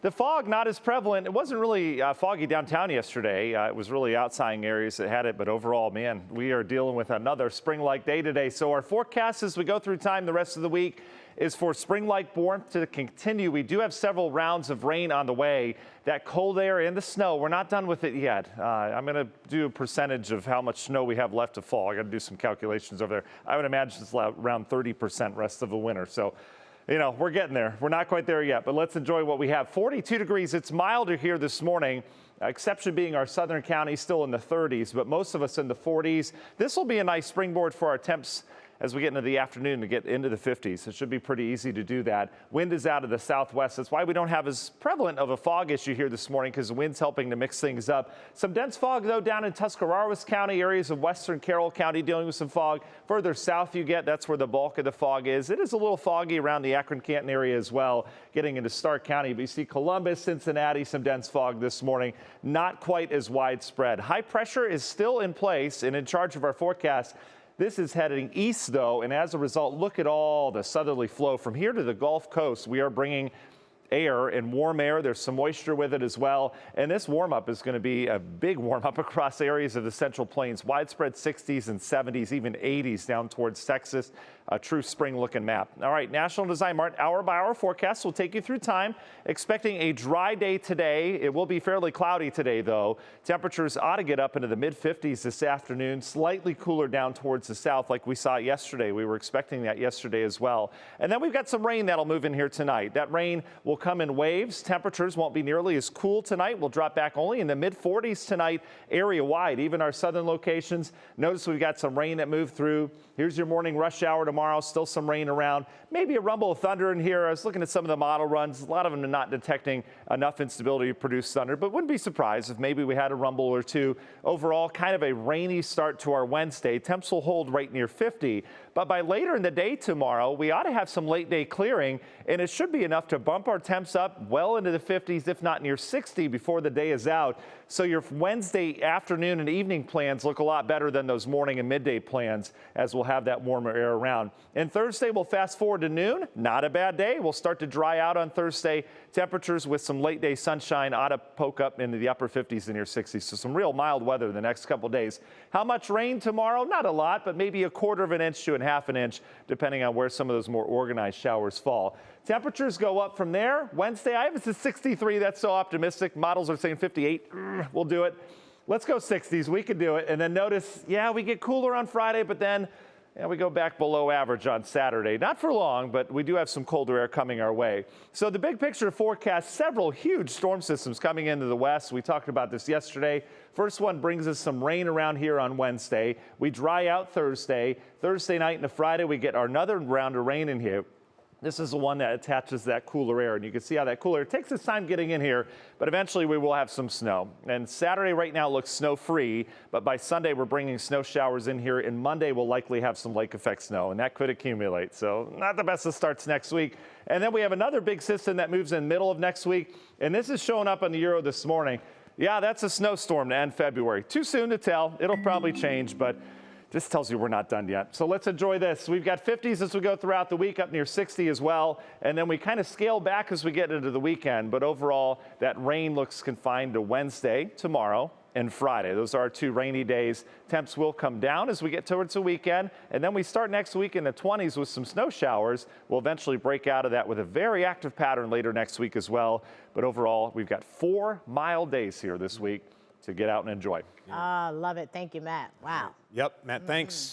The fog not as prevalent. It wasn't really foggy downtown yesterday. It was really outlying areas that had it. But overall, man, we are dealing with another spring-like day today. So our forecast as we go through time the rest of the week is for spring-like warmth to continue. We do have several rounds of rain on the way. That cold air and the snow, we're not done with it yet. I'm going to do a percentage of how much snow we have left to fall. I got to do some calculations over there. I would imagine it's around 30% rest of the winter. So, you know, we're getting there. We're not quite there yet, but let's enjoy what we have. 42 degrees. It's milder here this morning. Exception being our southern counties still in the 30s, but most of us in the 40s. This will be a nice springboard for our temps as we get into the afternoon to get into the 50s. It should be pretty easy to do that. Wind is out of the southwest. That's why we don't have as prevalent of a fog issue here this morning, because the wind's helping to mix things up. Some dense fog, though, down in Tuscarawas County, areas of western Carroll County dealing with some fog. Further south you get, that's where the bulk of the fog is. It is a little foggy around the Akron-Canton area as well, getting into Stark County. But you see Columbus, Cincinnati, some dense fog this morning. Not quite as widespread. High pressure is still in place and in charge of our forecast. This is heading east, though, and as a result, look at all the southerly flow from here to the Gulf Coast. We are bringing air and warm air. There's some moisture with it as well. And this warm up is going to be a big warm up across areas of the Central Plains. Widespread 60s and 70s, even 80s down towards Texas. A true spring looking map. All right, National Design Mart hour by hour forecast will take you through time. Expecting a dry day today. It will be fairly cloudy today, though. Temperatures ought to get up into the mid 50s this afternoon. Slightly cooler down towards the south like we saw yesterday. We were expecting that yesterday as well. And then we've got some rain that'll move in here tonight. That rain will come in waves. Temperatures won't be nearly as cool tonight. We'll drop back only in the mid 40s tonight area wide, even our southern locations. Notice we've got some rain that moved through. Here's your morning rush hour tomorrow. Still some rain around. Maybe a rumble of thunder in here. I was looking at some of the model runs. A lot of them are not detecting enough instability to produce thunder, but wouldn't be surprised if maybe we had a rumble or two. Overall, kind of a rainy start to our Wednesday. Temps will hold right near 50, but by later in the day tomorrow, we ought to have some late day clearing, and it should be enough to bump our temps up well into the 50s, if not near 60 before the day is out. So your Wednesday afternoon and evening plans look a lot better than those morning and midday plans, as we'll have that warmer air around. And Thursday, we'll fast forward to noon. Not a bad day. We'll start to dry out on Thursday. Temperatures with some late day sunshine ought to poke up into the upper 50s and near 60s. So some real mild weather the next couple days. How much rain tomorrow? Not a lot, but maybe a quarter of an inch to a half an inch, depending on where some of those more organized showers fall. Temperatures go up from there. Wednesday, I have it to 63. That's so optimistic. Models are saying 58. We'll do it. Let's go 60s. We can do it. And then notice, yeah, we get cooler on Friday, but then we go back below average on Saturday. Not for long, but we do have some colder air coming our way. So the big picture forecast, several huge storm systems coming into the west. We talked about this yesterday. First one brings us some rain around here on Wednesday. We dry out Thursday. Thursday night into Friday, we get another round of rain in here. This is the one that attaches that cooler air, and you can see how that cooler air takes its time getting in here, but eventually we will have some snow. And Saturday right now looks snow-free, but by Sunday we're bringing snow showers in here, and Monday we'll likely have some lake effect snow, and that could accumulate. So not the best of starts next week. And then we have another big system that moves in middle of next week, and this is showing up on the Euro this morning. Yeah, that's a snowstorm to end February. Too soon to tell. It'll probably change, but this tells you we're not done yet. So let's enjoy this. We've got 50s as we go throughout the week, up near 60 as well. And then we kind of scale back as we get into the weekend. But overall, that rain looks confined to Wednesday, tomorrow, and Friday. Those are our two rainy days. Temps will come down as we get towards the weekend. And then we start next week in the 20s with some snow showers. We'll eventually break out of that with a very active pattern later next week as well. But overall, we've got 4 mild days here this week to get out and enjoy. Love it. Thank you, Matt. Wow. Yep, Matt, thanks.